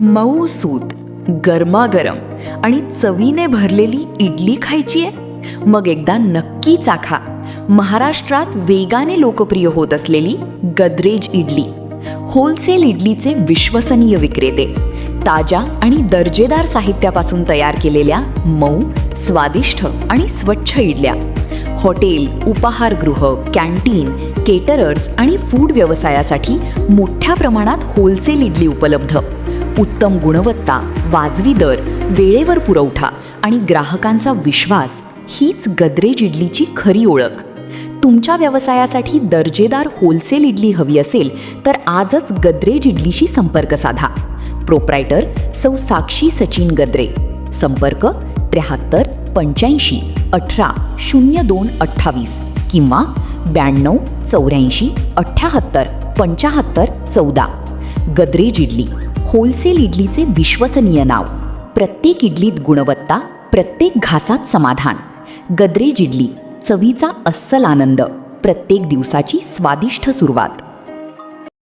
मऊसूत, गरमागरम आणि चवीने भरलेली इडली खायची आहे? मग एकदा नक्की चाखा महाराष्ट्रात वेगाने लोकप्रिय होत असलेली गद्रेज इडली. होलसेल इडलीचे विश्वसनीय विक्रेते, ताज्या आणि दर्जेदार साहित्यापासून तयार केलेल्या मऊ, स्वादिष्ट आणि स्वच्छ इडल्या. हॉटेल, उपाहारगृह, कॅन्टीन, केटरर्स आणि फूड व्यवसायासाठी मोठ्या प्रमाणात होलसेल इडली उपलब्ध. उत्तम गुणवत्ता, वाजवी दर, वेळेवर पुरवठा आणि ग्राहकांचा विश्वास हीच गद्रेज इडलीची खरी ओळख. तुमच्या व्यवसायासाठी दर्जेदार होलसेल इडली हवी असेल तर आजच गद्रेज इडलीशी संपर्क साधा. प्रोप्रायटर सौ साक्षी सचिन गद्रे. संपर्क 73 85 18 02 28 किंवा 92 84 78 75 14. गद्रेज इडली, होलसेल इडलीचे विश्वसनीय नाव. प्रत्येक इडलीत गुणवत्ता, प्रत्येक घासात समाधान. गद्रेज इडली, चवीचा अस्सल आनंद, प्रत्येक दिवसाची स्वादिष्ट सुरुवात.